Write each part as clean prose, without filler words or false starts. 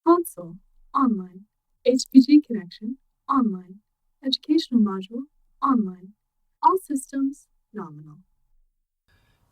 Console, online. HPG connection, online. Educational module, online. All systems, nominal.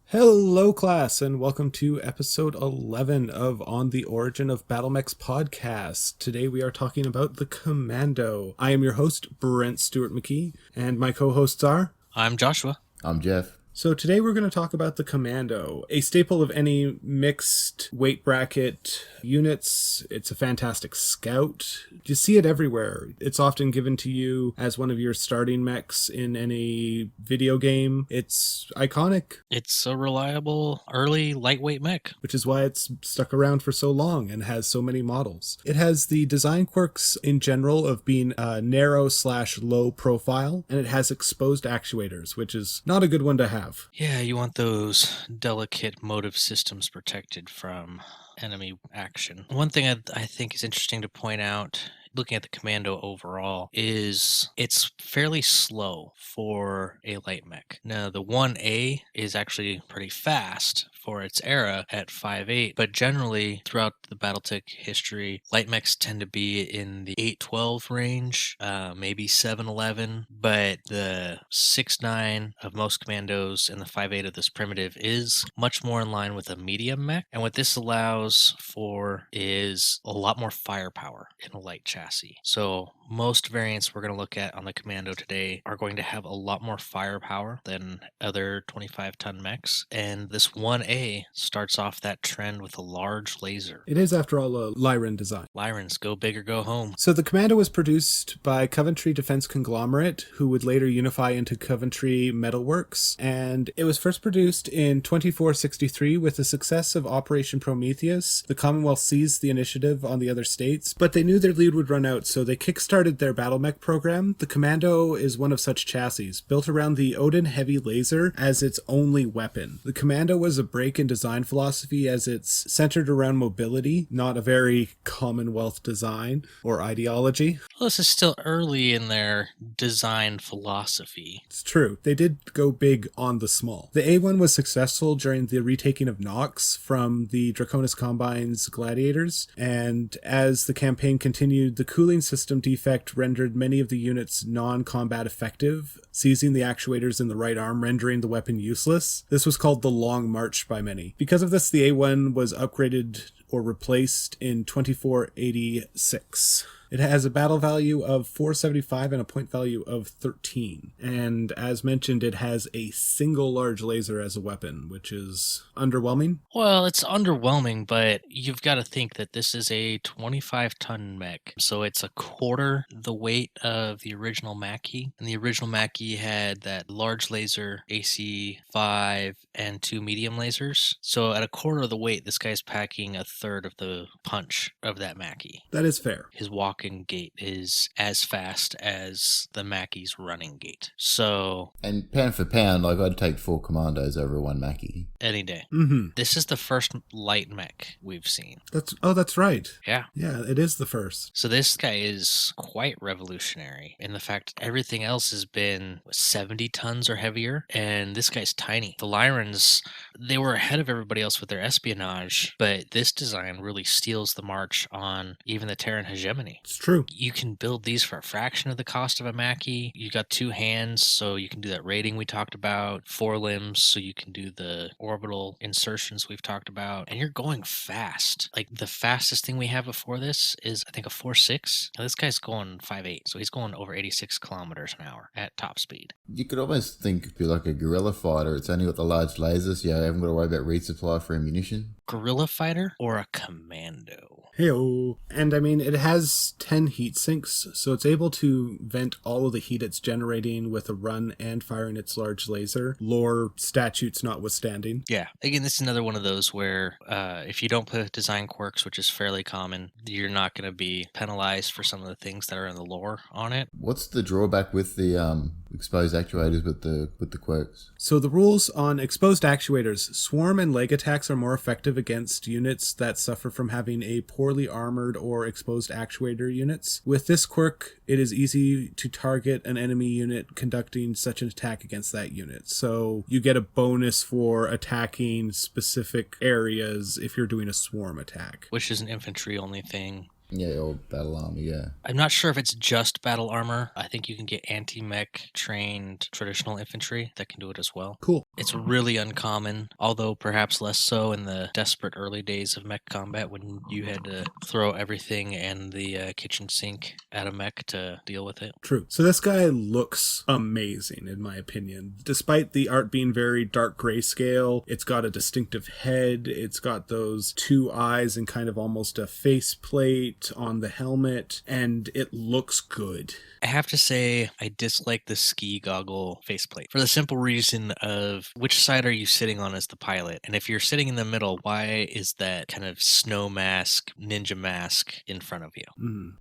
Hello, class, and welcome to episode 11 of On the Origin of Battlemechs Podcast. Today we are talking about the Commando. I am your host, Brent Stewart McKee, and my co-hosts are... I'm Joshua. I'm Geoff. So today we're going to talk about the Commando, a staple of any mixed weight bracket units. It's a fantastic scout. You see it everywhere. It's often given to you as one of your starting mechs in any video game. It's iconic. It's a reliable, early, lightweight mech. Which is why it's stuck around for so long and has so many models. It has the design quirks in general of being narrow/low profile, and it has exposed actuators, which is not a good one to have. Yeah, you want those delicate motive systems protected from enemy action. One thing I think is interesting to point out, looking at the Commando overall, is it's fairly slow for a light mech. Now, the 1A is actually pretty fast for its era at 5.8, but generally throughout the Battletech history, light mechs tend to be in the 8.12 range, maybe 7.11, but the 6.9 of most Commandos and the 5.8 of this primitive is much more in line with a medium mech, and what this allows for is a lot more firepower in a light chassis. So most variants we're going to look at on the Commando today are going to have a lot more firepower than other 25-ton mechs, and this 1A starts off that trend with a large laser. It is, after all, a Lyran design. Lyrans, go big or go home. So the Commando was produced by Coventry Defense Conglomerate, who would later unify into Coventry Metalworks, and it was first produced in 2463 with the success of Operation Prometheus. The Commonwealth seized the initiative on the other states, but they knew their lead would run out, so they kickstarted their battle mech program. The Commando is one of such chassis, built around the Odin Heavy Laser as its only weapon. The Commando was a break in design philosophy as it's centered around mobility, not a very Commonwealth design or ideology. Well, this is still early in their design philosophy. It's true. They did go big on the small. The A1 was successful during the retaking of Nox from the Draconis Combine's Gladiators, and as the campaign continued, the cooling system defect rendered many of the units non-combat effective, seizing the actuators in the right arm, rendering the weapon useless. This was called the Long March by many. Because of this, the A1 was upgraded or replaced in 2486. It has a battle value of 475 and a point value of 13. And as mentioned, it has a single large laser as a weapon, which is underwhelming. Well, it's underwhelming, but you've got to think that this is a 25-ton mech. So it's a quarter the weight of the original Mackie. And the original Mackie had that large laser, AC5, and 2 medium lasers. So at a quarter of the weight, this guy's packing a third of the punch of that Mackie. That is fair. His walking gait is as fast as the Mackie's running gait. So... And pound for pound, like, I'd take 4 Commandos over 1 Mackie. Any day. Mm-hmm. This is the first light mech we've seen. That's right. Yeah. Yeah, it is the first. So this guy is quite revolutionary in the fact that everything else has been 70 tons or heavier, and this guy's tiny. The Lyrans, they were ahead of everybody else with their espionage, but this design really steals the march on even the Terran hegemony. It's true. You can build these for a fraction of the cost of a Mackie. You got 2 hands, so you can do that rating we talked about. 4 limbs, so you can do the orbital insertions we've talked about. And you're going fast. Like, the fastest thing we have before this is, I think, a 4.6. Now, this guy's going 5.8, so he's going over 86 kilometers an hour at top speed. You could almost think it'd be like a guerrilla fighter. It's only got the large lasers. You haven't got to worry about resupply for ammunition. Guerrilla fighter or a commando? Hey-o. And I mean, it has 10 heat sinks, so it's able to vent all of the heat it's generating with a run and firing its large laser, lore statutes notwithstanding. Yeah. Again, this is another one of those where if you don't put design quirks, which is fairly common, you're not going to be penalized for some of the things that are in the lore on it. What's the drawback with the exposed actuators with the quirks? So the rules on exposed actuators: swarm and leg attacks are more effective against units that suffer from having a poorly armored or exposed actuator units. With this quirk, it is easy to target an enemy unit conducting such an attack against that unit. So you get a bonus for attacking specific areas if you're doing a swarm attack. Which is an infantry only thing. Yeah, or battle armor, yeah. I'm not sure if it's just battle armor. I think you can get anti-mech trained traditional infantry that can do it as well. Cool. It's really uncommon, although perhaps less so in the desperate early days of mech combat when you had to throw everything and the kitchen sink at a mech to deal with it. True. So this guy looks amazing, in my opinion. Despite the art being very dark grayscale, it's got a distinctive head. It's got those two eyes and kind of almost a faceplate on the helmet, and it looks good. I have to say, I dislike the ski goggle faceplate for the simple reason of which side are you sitting on as the pilot? And if you're sitting in the middle, why is that kind of snow mask, ninja mask in front of you?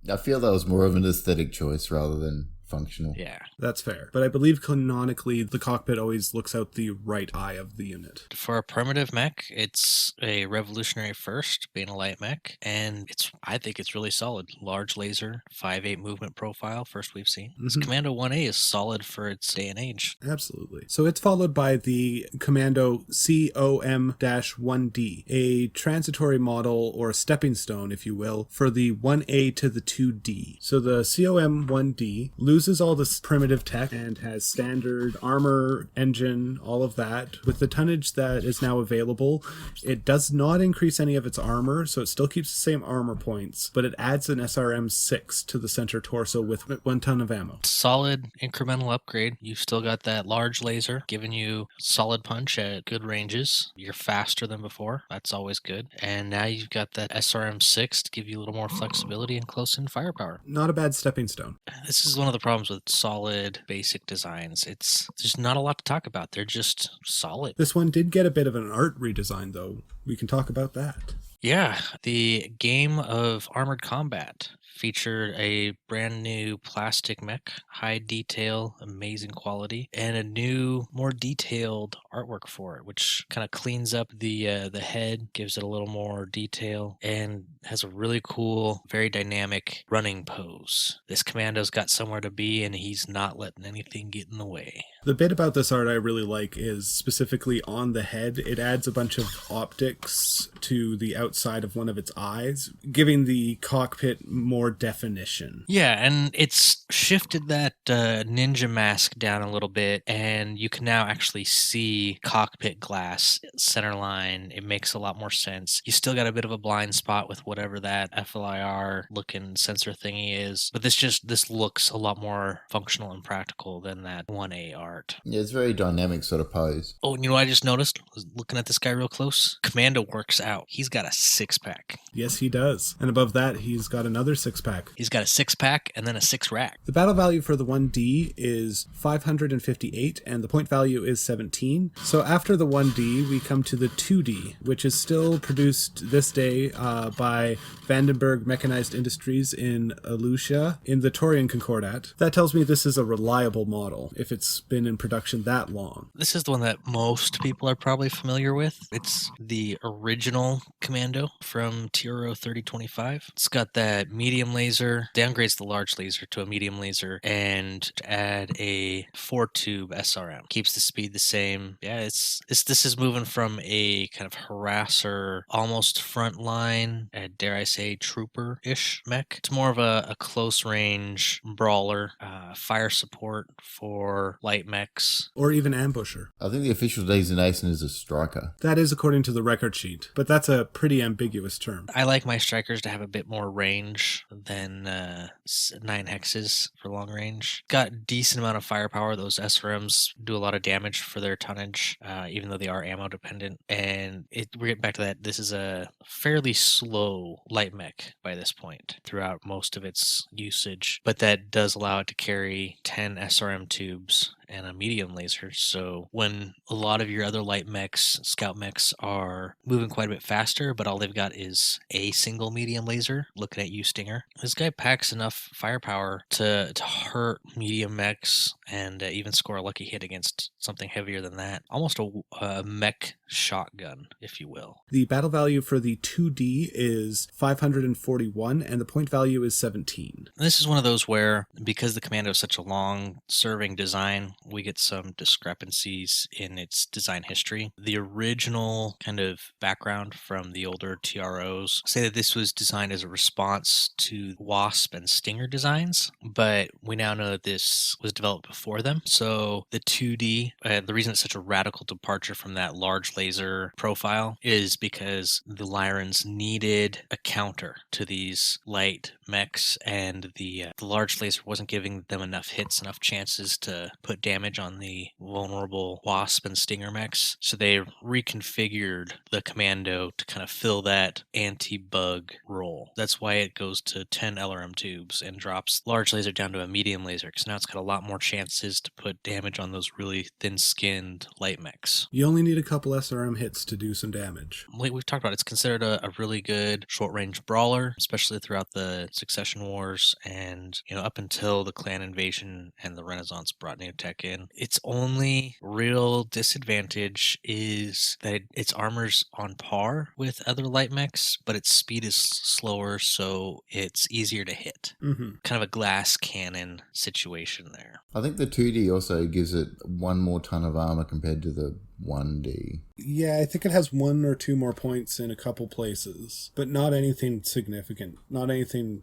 I feel that was more of an aesthetic choice rather than functional. Yeah. That's fair. But I believe canonically the cockpit always looks out the right eye of the unit. For a primitive mech, it's a revolutionary first, being a light mech, and I think it's really solid. Large laser, 5.8 movement profile, first we've seen. This Commando 1A is solid for its day and age. Absolutely. So it's followed by the Commando COM-1D, a transitory model or stepping stone, if you will, for the 1A to the 2D. So the COM-1D loses all this primitive tech and has standard armor, engine, all of that. With the tonnage that is now available, it does not increase any of its armor, so it still keeps the same armor points, but it adds an SRM-6 to the center torso with 1 ton of ammo. Solid incremental upgrade. You've still got that large laser giving you solid punch at good ranges. You're faster than before. That's always good. And now you've got that SRM-6 to give you a little more flexibility and close-in firepower. Not a bad stepping stone. This is one of the problems with solid basic designs. There's not a lot to talk about. They're just solid. This one did get a bit of an art redesign, though. We can talk about that. Yeah, the game of Armored Combat featured a brand new plastic mech, high detail, amazing quality, and a new, more detailed artwork for it, which kind of cleans up the head, gives it a little more detail, and has a really cool, very dynamic running pose. This commando's got somewhere to be, and he's not letting anything get in the way. The bit about this art I really like is specifically on the head. It adds a bunch of optics to the outside of one of its eyes, giving the cockpit more definition. Yeah, and it's shifted that ninja mask down a little bit, and you can now actually see cockpit glass center line. It makes a lot more sense. You still got a bit of a blind spot with whatever that FLIR looking sensor thingy is, but this looks a lot more functional and practical than that 1A art. Yeah, it's very dynamic sort of pose. Oh, and you know what I just noticed? I was looking at this guy real close. Commando works out. He's got a 6-pack. Yes, he does. And above that, he's got another 6-pack. He's got a 6-pack and then a 6-rack. The battle value for the 1D is 558, and the point value is 17. So after the 1D, we come to the 2D, which is still produced this day by Vandenberg Mechanized Industries in Alucia in the Taurian Concordat. That tells me this is a reliable model, if it's been in production that long. This is the one that most people are probably familiar with. It's the original Commando from Tiro 3025. It's got that medium laser, downgrades the large laser to a medium laser, and to add a 4-tube SRM. Keeps the speed the same. Yeah, this is moving from a kind of harasser, almost frontline, dare I say trooper-ish mech. It's more of a close-range brawler, fire support for light mechs. Or even ambusher. I think the official designation is a striker. That is according to the record sheet, but that's a pretty ambiguous term. I like my strikers to have a bit more range than 9 hexes for long range. Got decent amount of firepower. Those SRMs do a lot of damage for their tonnage, even though they are ammo dependent. And we're getting back to that. This is a fairly slow light mech by this point throughout most of its usage, but that does allow it to carry 10 SRM tubes and a medium laser. So when a lot of your other light mechs, scout mechs, are moving quite a bit faster, but all they've got is a single medium laser, looking at you, Stinger. This guy packs enough firepower to hurt medium mechs and even score a lucky hit against something heavier than that. Almost a mech shotgun, if you will. The battle value for the 2D is 541, and the point value is 17. This is one of those where, because the Commando is such a long-serving design, we get some discrepancies in its design history. The original kind of background from the older TROs say that this was designed as a response to Wasp and Stinger designs, but we now know that this was developed before them. So the 2D, the reason it's such a radical departure from that large laser profile is because the Lyrans needed a counter to these light mechs, and the large laser wasn't giving them enough hits, enough chances to put damage on the vulnerable Wasp and Stinger mechs. So they reconfigured the Commando to kind of fill that anti-bug role. That's why it goes to 10 LRM tubes and drops large laser down to a medium laser, because now it's got a lot more chances to put damage on those really thin-skinned light mechs. You only need a couple SRM hits to do some damage. Like we've talked about, it's considered a really good short-range brawler, especially throughout the Succession Wars and, up until the Clan Invasion and the Renaissance brought new tech in. Its only real disadvantage is that its armor's on par with other light mechs, but its speed is slower, so it's easier to hit. Mm-hmm. Kind of a glass cannon situation there. I think the 2D also gives it one more ton of armor compared to the 1D. Yeah, I think it has 1 or 2 more points in a couple places, but not anything significant, not anything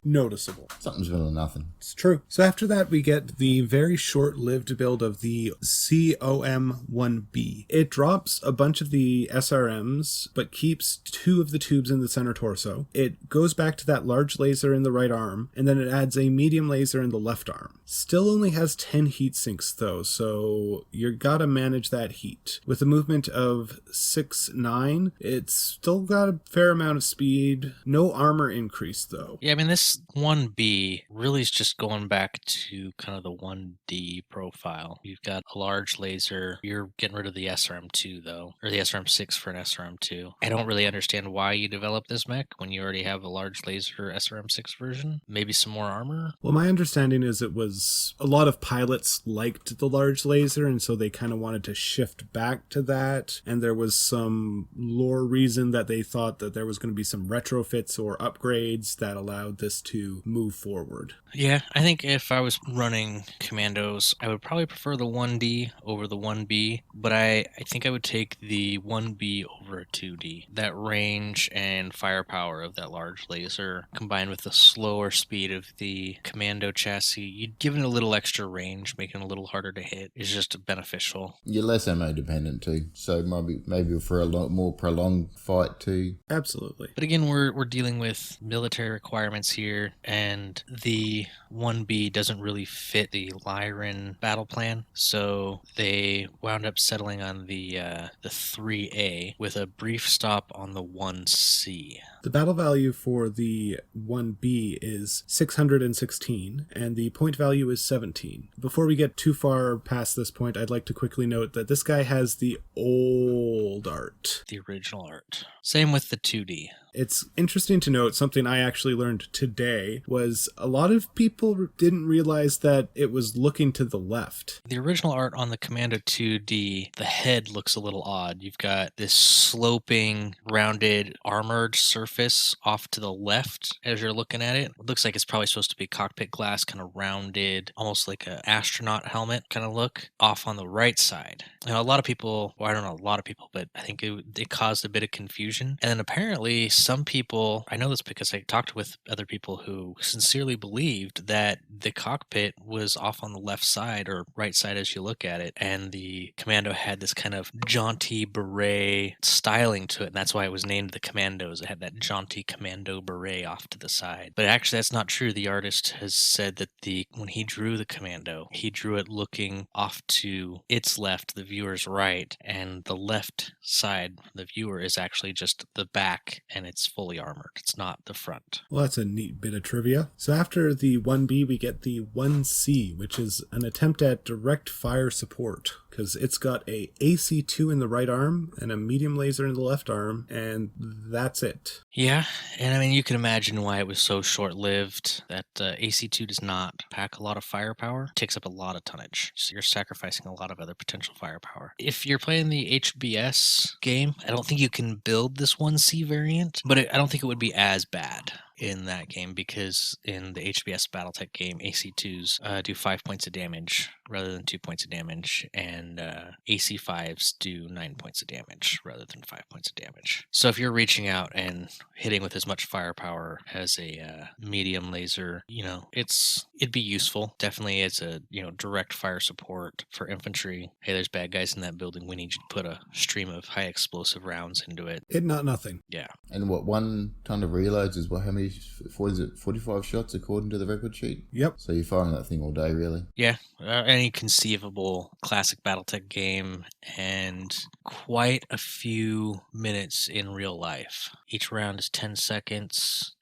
noticeable. Something's better than nothing. It's true. So after that, we get the very short-lived build of the COM-1B. It drops a bunch of the SRMs, but keeps 2 of the tubes in the center torso. It goes back to that large laser in the right arm, and then it adds a medium laser in the left arm. Still only has 10 heat sinks, though, so you gotta manage that heat. With a movement of 6'9", it's still got a fair amount of speed. No armor increase, though. Yeah, I mean, this 1B really is just going back to kind of the 1D profile. You've got a large laser. You're getting rid of the SRM2, though, or the SRM6 for an SRM2. I don't really understand why you developed this mech when you already have a large laser SRM6 version. Maybe some more armor? Well, my understanding is it was a lot of pilots liked the large laser, and so they kind of wanted to shift back to that, and there was some lore reason that they thought that there was going to be some retrofits or upgrades that allowed this to move forward. Yeah, I think if I was running Commandos, I would probably prefer the 1D over the 1B, but I think I would take the 1B over a 2D. That range and firepower of that large laser, combined with the slower speed of the Commando chassis, you'd give it a little extra range, making it a little harder to hit, is just beneficial. You're less ammo dependent too, so maybe for a lot more prolonged fight too. Absolutely. But again, we're dealing with military requirements here, and the 1B doesn't really fit the Lyran battle plan, so they wound up settling on the 3A with a brief stop on the 1C. The battle value for the 1B is 616, and the point value is 17. Before we get too far past this point, I'd like to quickly note that this guy has the old art. The original art. Same with the 2D. It's interesting to note, something I actually learned today was a lot of people didn't realize that it was looking to the left. The original art on the Commando 2D, the head looks a little odd. You've got this sloping, rounded, armored surface off to the left as you're looking at it. It looks like it's probably supposed to be cockpit glass, kind of rounded, almost like an astronaut helmet kind of look, off on the right side. Now, a lot of people, well, I don't know a lot of people, but I think it caused a bit of confusion. And then apparently some people, I know this because I talked with other people who sincerely believed that the cockpit was off on the left side or right side as you look at it, and the Commando had this kind of jaunty beret styling to it, and that's why it was named the Commandos. It had that jaunty Commando beret off to the side. But actually that's not true. The artist has said that when he drew the Commando, he drew it looking off to its left, the viewer's right, and the left side, the viewer, is actually just the back, and it's fully armored. It's not the front. Well, that's a neat bit of trivia. So after the 1B, we get the 1C, which is an attempt at direct fire support, because it's got a AC2 in the right arm and a medium laser in the left arm, and that's it. Yeah, and I mean, you can imagine why it was so short-lived. That AC2 does not pack a lot of firepower. It takes up a lot of tonnage, so you're sacrificing a lot of other potential firepower. If you're playing the HBS game, I don't think you can build this 1C variant, but I don't think it would be as bad. in that game because in the HBS Battletech game, AC2s do 5 points of damage rather than 2 points of damage, and AC5s do 9 points of damage rather than 5 points of damage. So if you're reaching out and hitting with as much firepower as a medium laser, it'd be useful. Definitely as a direct fire support for infantry. Hey, there's bad guys in that building. We need you to put a stream of high explosive rounds into it. Nothing. Yeah. And what, 1 ton of reloads is how many? 45 shots according to the record sheet? Yep. So you're firing that thing all day, really? Yeah. Any conceivable classic Battletech game, and quite a few minutes in real life. Each round is 10 seconds.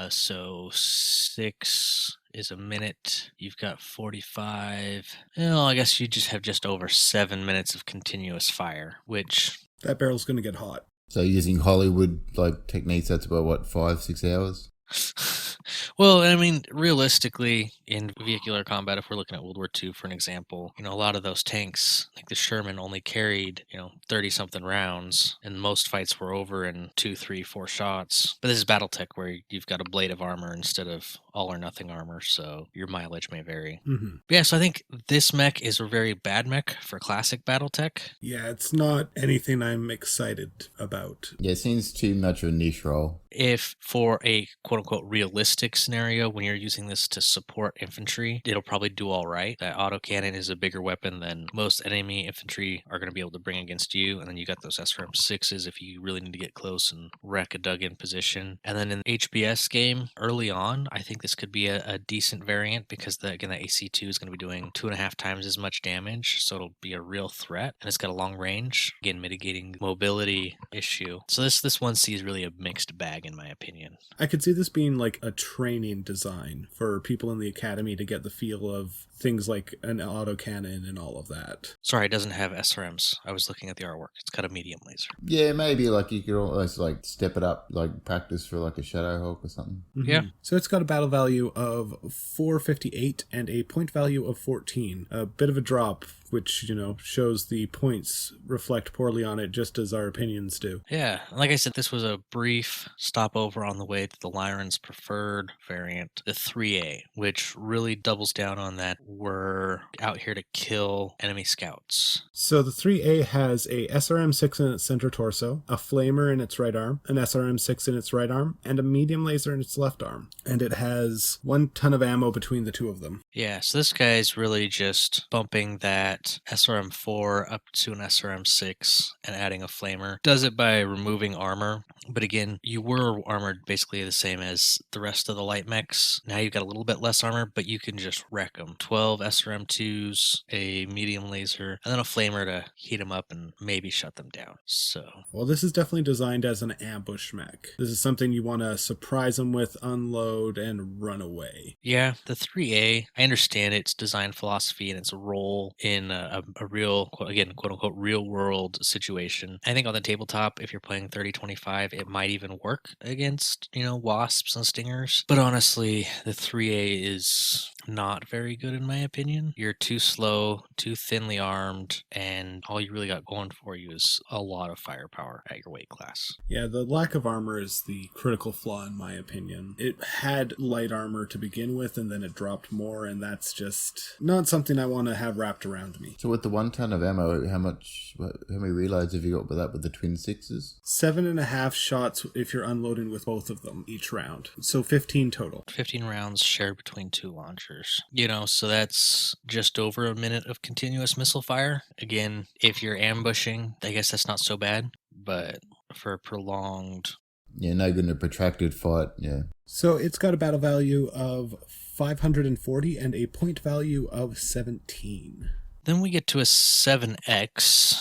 So 6 is a minute. You've got 45. Well, I guess you just have just over 7 minutes of continuous fire, which... That barrel's going to get hot. So using Hollywood techniques, that's about 5-6 hours? Well, I mean, realistically, in vehicular combat, if we're looking at World War II, for an example, a lot of those tanks, like the Sherman, only carried, 30-something rounds, and most fights were over in 2, 3, 4 shots. But this is Battletech, where you've got a blade of armor instead of all-or-nothing armor, so your mileage may vary. Mm-hmm. But yeah, so I think this mech is a very bad mech for classic Battletech. Yeah, it's not anything I'm excited about. Yeah, it seems too much of a niche role. If for a quote-unquote realistic scenario, when you're using this to support infantry, it'll probably do all right. That autocannon is a bigger weapon than most enemy infantry are going to be able to bring against you, and then you got those SRM-6s if you really need to get close and wreck a dug-in position. And then in the HBS game, early on, I think this could be a decent variant because, the AC2 is going to be doing 2.5 times as much damage, so it'll be a real threat, and it's got a long range, again, mitigating the mobility issue. So this 1C is really a mixed bag, in my opinion. I could see this being like a training design for people in the academy to get the feel of things like an autocannon and all of that. Sorry, it doesn't have SRMs. I was looking at the artwork. It's got a medium laser. Yeah, maybe you could almost step it up, practice for a Shadowhawk or something. Mm-hmm. Yeah. So it's got a battle value of 458 and a point value of 14. A bit of a drop, which, shows the points reflect poorly on it, just as our opinions do. Yeah. Like I said, this was a brief stopover on the way to the Lyran's preferred variant, the 3A, which really doubles down on that we're out here to kill enemy scouts. So the 3A has a SRM-6 in its center torso, a flamer in its right arm, an SRM-6 in its right arm, and a medium laser in its left arm. And it has 1 ton of ammo between the two of them. Yeah, so this guy's really just bumping that SRM-4 up to an SRM-6 and adding a flamer. Does it by removing armor, but again, you were armored basically the same as the rest of the light mechs. Now you've got a little bit less armor, but you can just wreck them. 12 SRM-2s, a medium laser, and then a flamer to heat them up and maybe shut them down. So, well, this is definitely designed as an ambush mech. This is something you want to surprise them with, unload, and run away. Yeah, the 3A, I understand its design philosophy and its role in a real, again, quote-unquote, real-world situation. I think on the tabletop, if you're playing 30-25, it might even work against, wasps and stingers. But honestly, the 3A is not very good in my opinion. You're too slow, too thinly armed, and all you really got going for you is a lot of firepower at your weight class. Yeah, the lack of armor is the critical flaw in my opinion. It had light armor to begin with, and then it dropped more, and that's just not something I want to have wrapped around me. So with the 1 ton of ammo, how many reloads have you got with that, with the twin 6s? 7.5 shots if you're unloading with both of them each round. So 15 total. 15 rounds shared between 2 launchers. So that's just over a minute of continuous missile fire. Again, if you're ambushing, I guess that's not so bad, but for a prolonged... Yeah, no good in a protracted fight, yeah. So it's got a battle value of 540 and a point value of 17. Then we get to a 7X.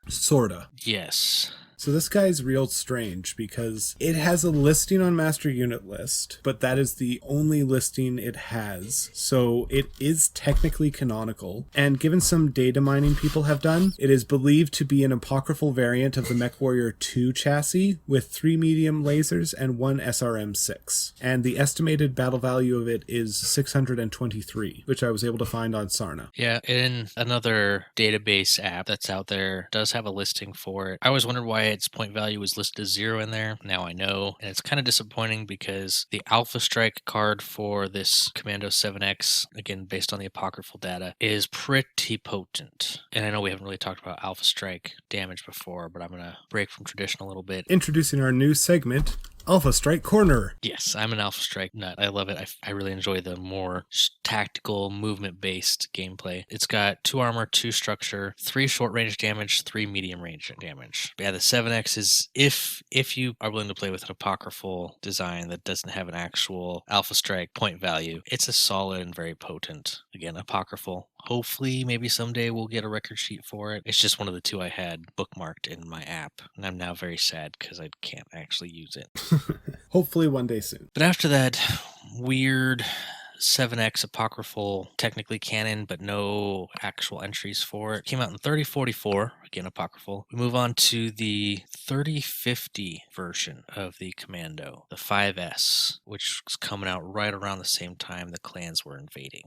Sorta. Yes. So this guy's real strange because it has a listing on Master Unit List, but that is the only listing it has. So it is technically canonical, and given some data mining people have done, it is believed to be an apocryphal variant of the MechWarrior 2 chassis with 3 medium lasers and 1 SRM-6. And the estimated battle value of it is 623, which I was able to find on Sarna. Yeah, in another database app that's out there does have a listing for it. I always wondered why its point value was listed as 0 in there. Now I know, and it's kind of disappointing because the Alpha Strike card for this Commando 7X, again based on the apocryphal data, is pretty potent. And I know we haven't really talked about Alpha Strike damage before, but I'm going to break from tradition a little bit. Introducing our new segment, Alpha Strike Corner. Yes, I'm an Alpha Strike nut. I love it. I really enjoy the more tactical, movement-based gameplay. It's got 2 armor, 2 structure, 3 short-range damage, 3 medium-range damage. But yeah, the 7X is, if you are willing to play with an apocryphal design that doesn't have an actual Alpha Strike point value, it's a solid and very potent, again, apocryphal. Hopefully, maybe someday we'll get a record sheet for it. It's just one of the 2 I had bookmarked in my app, and I'm now very sad because I can't actually use it. Hopefully one day soon. But after that weird 7X apocryphal, technically canon, but no actual entries for it, came out in 3044, again apocryphal. We move on to the 3050 version of the Commando, the 5S, which was coming out right around the same time the clans were invading.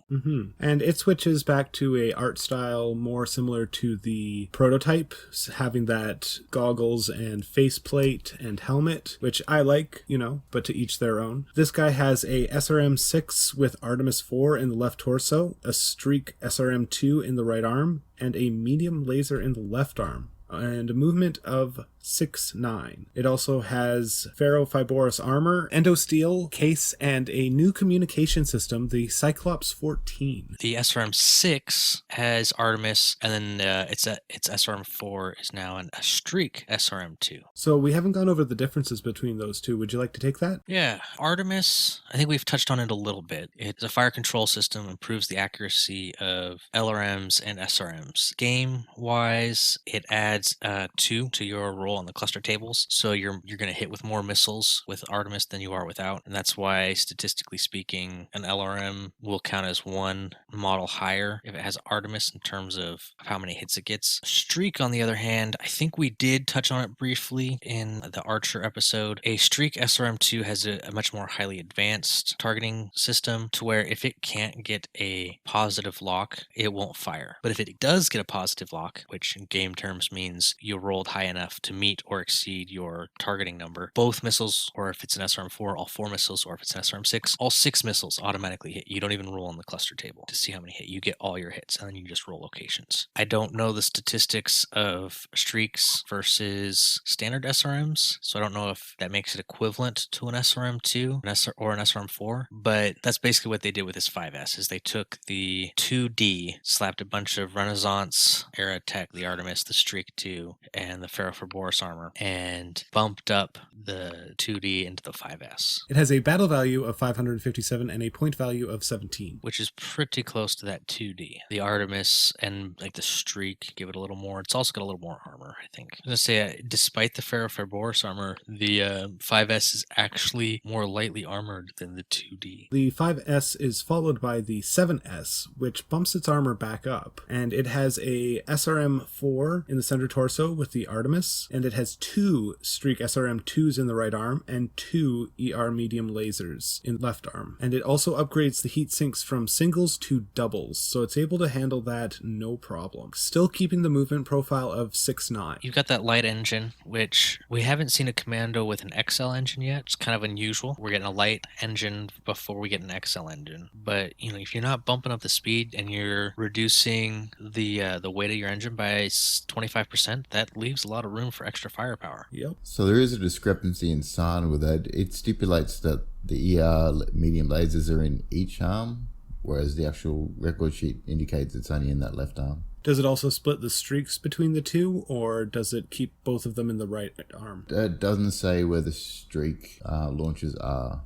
And it switches back to a art style more similar to the prototype, having that goggles and faceplate and helmet, which I like, but to each their own. This guy has a SRM-6 with Artemis 4 in the left torso, a Streak SRM-2 in the right arm, and a medium laser in the left arm, and a movement of 6'9". It also has ferrofibrous armor, endosteel case, and a new communication system, the Cyclops 14. The SRM-6 has Artemis, and then its SRM-4 is now a Streak SRM-2. So we haven't gone over the differences between those two. Would you like to take that? Yeah, Artemis, I think we've touched on it a little bit. It's a fire control system, improves the accuracy of LRMs and SRMs. Game-wise, it adds 2 to your roll on the cluster tables, so you're going to hit with more missiles with Artemis than you are without, and that's why, statistically speaking, an LRM will count as 1 model higher if it has Artemis in terms of how many hits it gets. Streak, on the other hand, I think we did touch on it briefly in the Archer episode. A Streak SRM-2 has a much more highly advanced targeting system to where if it can't get a positive lock, it won't fire. But if it does get a positive lock, which in game terms means you rolled high enough to meet or exceed your targeting number, both missiles, or if it's an SRM-4, all 4 missiles, or if it's an SRM-6, all 6 missiles automatically hit. You don't even roll on the cluster table to see how many hit. You get all your hits, and then you just roll locations. I don't know the statistics of Streaks versus standard SRMs, so I don't know if that makes it equivalent to an SRM-2 or an SRM-4, but that's basically what they did with this 5S, is they took the 2D, slapped a bunch of Renaissance era tech, the Artemis, the Streak 2, and the ferrofibrous armor, and bumped up the 2D into the 5S. It has a battle value of 557 and a point value of 17. Which is pretty close to that 2D. The Artemis and the Streak give it a little more. It's also got a little more armor, I think. I was going to say, despite the ferrofibrous armor, the 5S is actually more lightly armored than the 2D. The 5S is followed by the 7S, which bumps its armor back up, and it has a SRM-4 in the center torso with the Artemis, and it has 2 Streak SRM-2s in the right arm and 2 ER medium lasers in left arm. And it also upgrades the heat sinks from singles to doubles, so it's able to handle that no problem. Still keeping the movement profile of 6'9". You've got that light engine, which we haven't seen a Commando with an XL engine yet. It's kind of unusual. We're getting a light engine before we get an XL engine. But, if you're not bumping up the speed and you're reducing the weight of your engine by 25%, that leaves a lot of room for extra firepower. Yep. So there is a discrepancy in SAN with that. It stipulates that the ER medium lasers are in each arm, whereas the actual record sheet indicates it's only in that left arm. Does it also split the streaks between the two, or does it keep both of them in the right arm? It doesn't say where the streak launches are.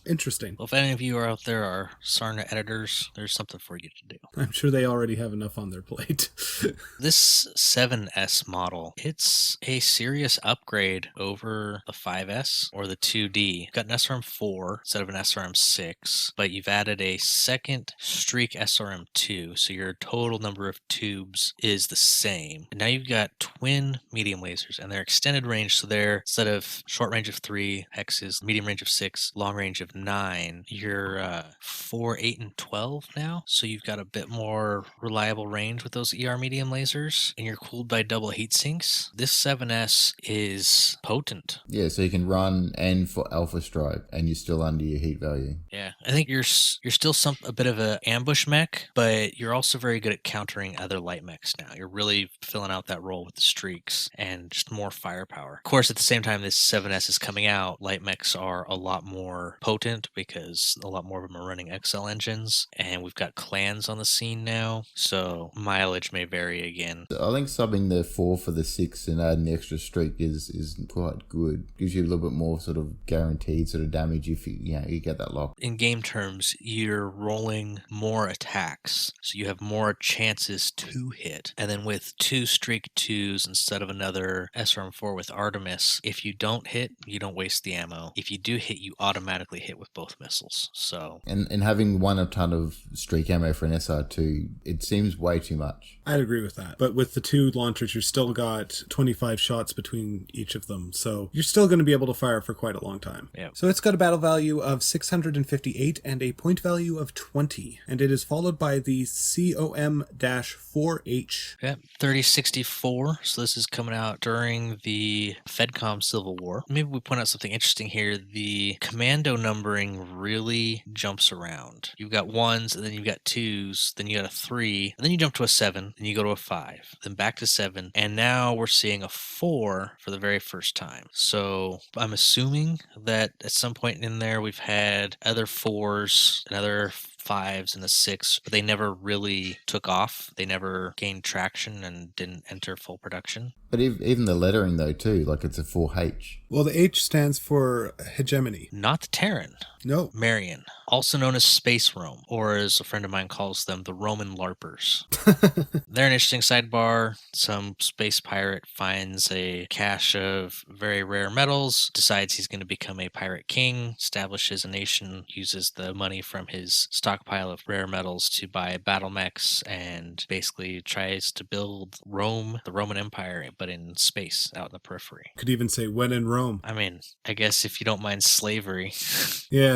Interesting. Well, if any of you are out there are Sarna editors, there's something for you to do. I'm sure they already have enough on their plate. This 7S model, it's a serious upgrade over the 5S or the 2D. You've got an SRM-4 instead of an SRM-6, but you've added a second Streak SRM-2, so your total number of tubes is the same. And now you've got twin medium lasers, and they're extended range, so they're, instead of short range of 3 hexes, medium range of 6, long long range of 9. You're 4, 8, and 12 now. So you've got a bit more reliable range with those ER medium lasers, and you're cooled by double heat sinks. This 7S is potent. Yeah, so you can run and for Alpha Strike, and you're still under your heat value. Yeah, I think you're still a bit of an ambush mech, but you're also very good at countering other light mechs now. You're really filling out that role with the streaks and just more firepower. Of course, at the same time this 7S is coming out, light mechs are a lot more potent because a lot more of them are running XL engines, and we've got clans on the scene now, so mileage may vary again. I think subbing the 4 for the 6 and adding the extra streak is quite good. Gives you a little bit more sort of guaranteed sort of damage if you get that lock. In game terms, you're rolling more attacks, so you have more chances to hit. And then with 2 streak 2s instead of another SRM4 with Artemis, if you don't hit, you don't waste the ammo. If you do hit, you automatically hit with both missiles. So and having a ton of streak ammo for an SR2, it seems way too much. I'd agree with that. But with the 2 launchers, you've still got 25 shots between each of them. So you're still going to be able to fire for quite a long time. Yeah. So it's got a battle value of 658 and a point value of 20. And it is followed by the COM-4H. Yeah, 3064. So this is coming out during the FedCom Civil War. Maybe we point out something interesting here. The commando numbering really jumps around. You've got 1s, and then you've got 2s, then you got a 3, and then you jump to a 7, then you go to a 5, then back to 7, and now we're seeing a 4 for the very first time. So I'm assuming that at some point in there we've had other 4s and other 5s and a 6, but they never really took off. They never gained traction and didn't enter full production. But even the lettering though too, like it's a 4H. Well, the H stands for hegemony. Not the Terran. No. Marion, also known as Space Rome, or as a friend of mine calls them, the Roman LARPers. They're an interesting sidebar. Some space pirate finds a cache of very rare metals, decides he's going to become a pirate king, establishes a nation, uses the money from his stockpile of rare metals to buy battlemechs, and basically tries to build Rome, the Roman Empire, but in space, out in the periphery. Could even say when in Rome. I mean, I guess if you don't mind slavery. Yeah,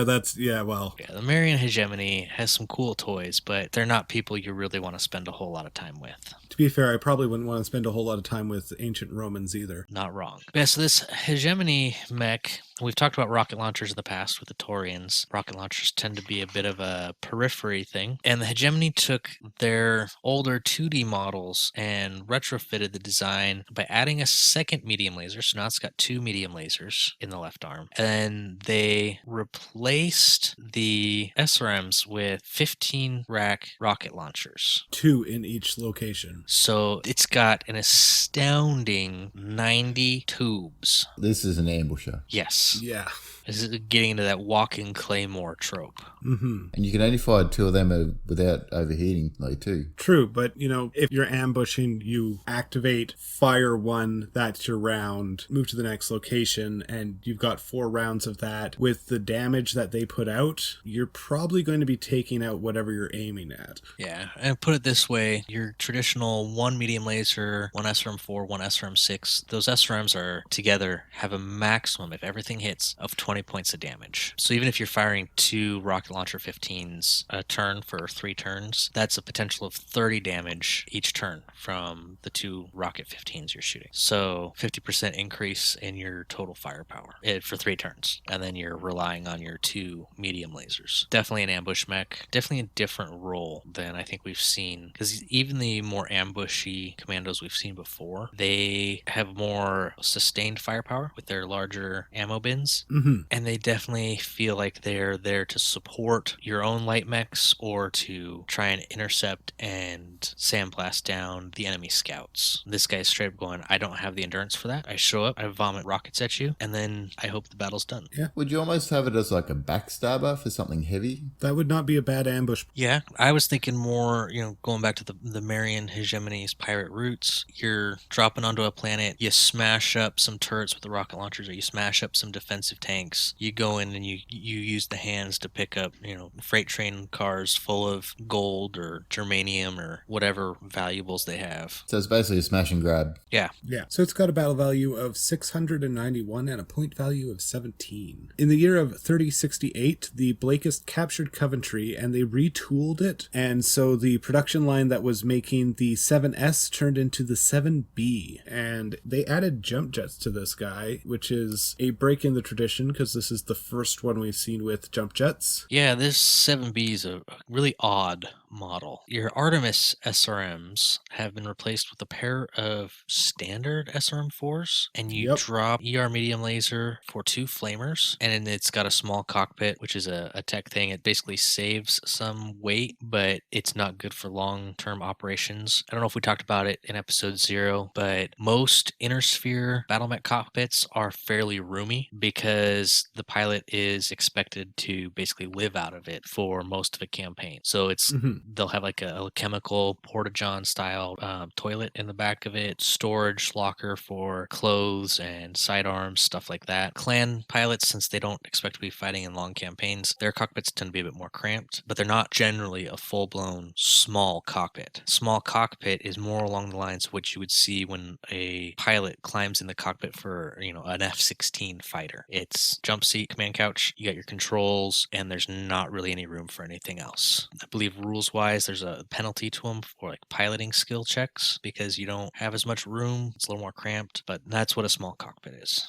well. Yeah, the Marian hegemony has some cool toys, but they're not people you really want to spend a whole lot of time with. To be fair, I probably wouldn't want to spend a whole lot of time with ancient Romans either. Not wrong. Yeah, so this hegemony mech, we've talked about rocket launchers in the past with the Taurians. Rocket launchers tend to be a bit of a periphery thing. And the hegemony took their older 2D models and retrofitted the design by adding a second medium laser. So now it's got 2 medium lasers in the left arm. And they replaced the SRMs with 15 rack rocket launchers. 2 in each location. So it's got an astounding 90 tubes. This is an ambusher. Yes. Yeah. This is getting into that walking claymore trope. Mm-hmm. And you can only fire 2 of them without overheating, like, too. True, but, if you're ambushing, you activate, fire 1, that's your round, move to the next location, and you've got 4 rounds of that. With the damage that they put out, you're probably going to be taking out whatever you're aiming at. Yeah, and put it this way, your traditional 1 medium laser, 1 SRM4, 1 SRM6, those SRMs are together have a maximum, if everything hits, of 20 points of damage. So even if you're firing 2 rocket launcher 15s a turn for 3 turns, that's a potential of 30 damage each turn from the 2 rocket 15s you're shooting. So 50% increase in your total firepower for 3 turns. And then you're relying on your 2 medium lasers. Definitely an ambush mech. Definitely a different role than I think we've seen. Because even the more ambushy commandos we've seen before, they have more sustained firepower with their larger ammo bins. Mm-hmm. And they definitely feel like they're there to support your own light mechs or to try and intercept and sandblast down the enemy scouts. This guy's straight up going, I don't have the endurance for that. I show up, I vomit rockets at you, and then I hope the battle's done. Yeah. Would you almost have it as like a backstabber for something heavy? That would not be a bad ambush. Yeah, I was thinking more, going back to the Marian hegemony's pirate roots. You're dropping onto a planet, you smash up some turrets with the rocket launchers, or you smash up some defensive tanks. You go in and you use the hands to pick up, freight train cars full of gold or germanium or whatever valuables they have. So it's basically a smash and grab. Yeah. Yeah. So it's got a battle value of 691 and a point value of 17. In the year of 1968, the Blakist captured Coventry and they retooled it. And so the production line that was making the 7S turned into the 7B. And they added jump jets to this guy, which is a break in the tradition because this is the first one we've seen with jump jets. Yeah, this 7B is a really odd model. Your Artemis SRMs have been replaced with a pair of standard SRM4s, and you drop ER medium laser for 2 flamers, and then it's got a small cockpit, which is a tech thing. It basically saves some weight, but it's not good for long-term operations. I don't know if we talked about it in episode 0, but most inner sphere battlemech cockpits are fairly roomy because the pilot is expected to basically live out of it for most of a campaign. So it's they'll have like a chemical porta-john style toilet in the back of it, storage locker for clothes and sidearms, stuff like that. Clan pilots, since they don't expect to be fighting in long campaigns, their cockpits tend to be a bit more cramped, but they're not generally a full-blown small cockpit. Small cockpit is more along the lines of what you would see when a pilot climbs in the cockpit for, an F-16 fighter. It's jump seat, command couch, you got your controls, and there's not really any room for anything else. I believe rules-wise, there's a penalty to them for like piloting skill checks because you don't have as much room. It's a little more cramped, but that's what a small cockpit is.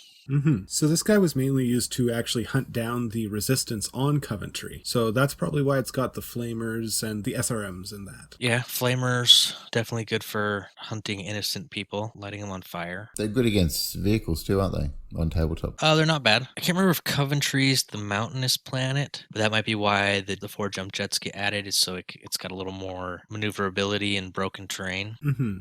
So this guy was mainly used to actually hunt down the resistance on Coventry. So that's probably why it's got the flamers and the SRMs in that. Yeah, flamers, definitely good for hunting innocent people, lighting them on fire. They're good against vehicles too, aren't they? On tabletop. They're not bad. I can't remember if Coventry's the mountainous planet, but that might be why the 4 jump jets get added, is so it's got a little more maneuverability in broken terrain.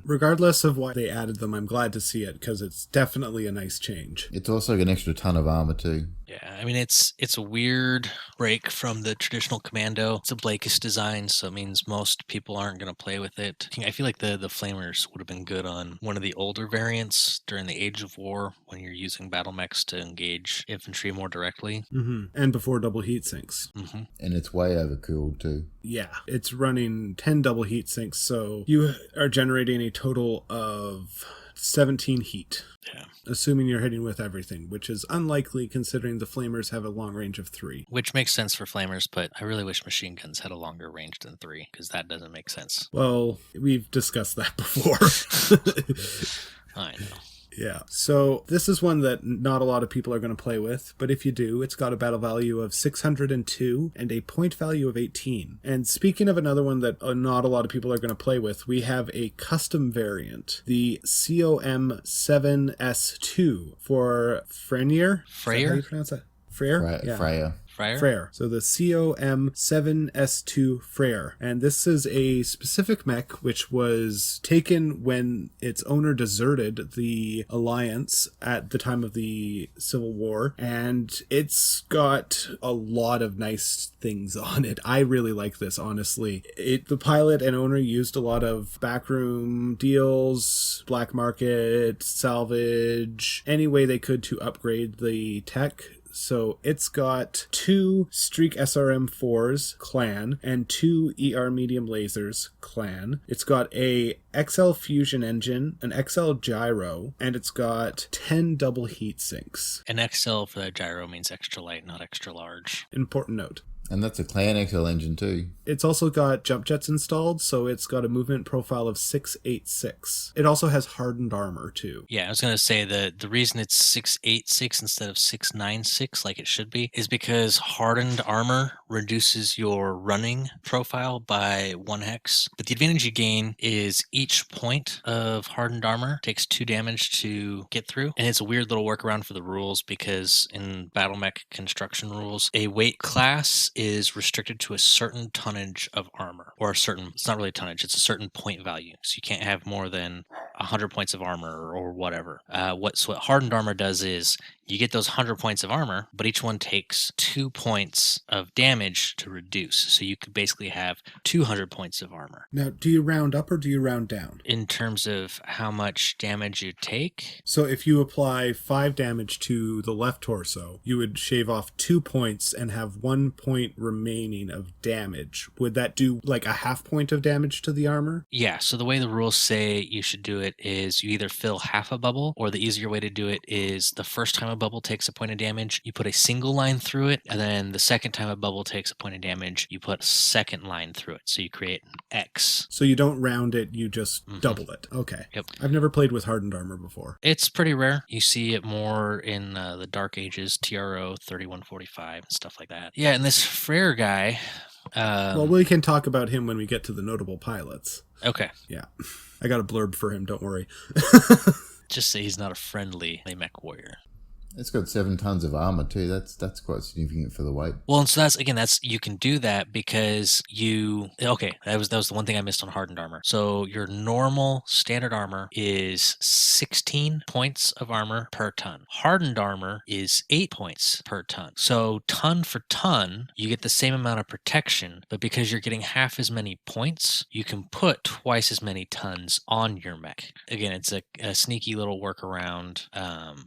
Regardless of why they added them, I'm glad to see it because it's definitely a nice change. It's also got an extra ton of armor too. Yeah, I mean, it's a weird break from the traditional Commando. It's a Blakist design, so it means most people aren't going to play with it. I feel like the Flamers would have been good on one of the older variants during the Age of War when you're using Battlemechs to engage infantry more directly. And before double heat sinks. And it's way overcooled too. Yeah, it's running 10 double heat sinks, so you are generating a total of 17 heat. Yeah. Assuming you're hitting with everything, which is unlikely considering the flamers have a long range of 3. Which makes sense for flamers, but I really wish machine guns had a longer range than 3, because that doesn't make sense. Well, we've discussed that before. I know. Yeah, so this is one that not a lot of people are going to play with, but if you do, it's got a battle value of 602 and a point value of 18. And speaking of another one that not a lot of people are going to play with, we have a custom variant, the COM7S2 for Freyr. Freyr? How do you pronounce that? Freyr? Yeah. Freyr. Freyr. So the COM7S2 Freyr. And this is a specific mech which was taken when its owner deserted the Alliance at the time of the Civil War. And it's got a lot of nice things on it. I really like this, honestly. The pilot and owner used a lot of backroom deals, black market, salvage, any way they could to upgrade the tech. So it's got 2 Streak SRM4s, Clan, and 2 ER medium lasers, Clan. It's got a XL fusion engine, an XL gyro, and it's got 10 double heat sinks. An XL for that gyro means extra light, not extra large. Important note. And that's a Clan XL engine too. It's also got jump jets installed, so it's got a movement profile of 686. It also has hardened armor too. Yeah, I was going to say the reason it's 686 instead of 696 like it should be is because hardened armor reduces your running profile by 1 hex. But the advantage you gain is each point of hardened armor takes 2 damage to get through. And it's a weird little workaround for the rules because in Battlemech construction rules, a weight class is restricted to a certain tonnage of armor, or it's not really tonnage, it's a certain point value. So you can't have more than 100 points of armor or whatever. What hardened armor does is you get those 100 points of armor, but each one takes 2 points of damage to reduce. So you could basically have 200 points of armor. Now, do you round up or do you round down? In terms of how much damage you take? So if you apply 5 damage to the left torso, you would shave off 2 points and have 1 point remaining of damage. Would that do like a half point of damage to the armor? Yeah, so the way the rules say you should do it it is you either fill half a bubble, or the easier way to do it is the first time a bubble takes a point of damage, you put a single line through it, and then the second time a bubble takes a point of damage, you put a second line through it. So you create an X. So you don't round it, you just double it. Okay. Yep. I've never played with Hardened Armor before. It's pretty rare. You see it more in the Dark Ages, TRO 3145 and stuff like that. Yeah, and this Freyr guy... well, we can talk about him when we get to the notable pilots. Okay. Yeah. I got a blurb for him, don't worry. Just say he's not a friendly mech warrior. It's got 7 tons of armor too. That's quite significant for the weight. Well, and so that's you can do that because that was the one thing I missed on Hardened Armor. So your normal standard armor is 16 points of armor per ton. Hardened Armor is 8 points per ton. So ton for ton, you get the same amount of protection, but because you're getting half as many points, you can put twice as many tons on your mech. Again, it's a sneaky little workaround.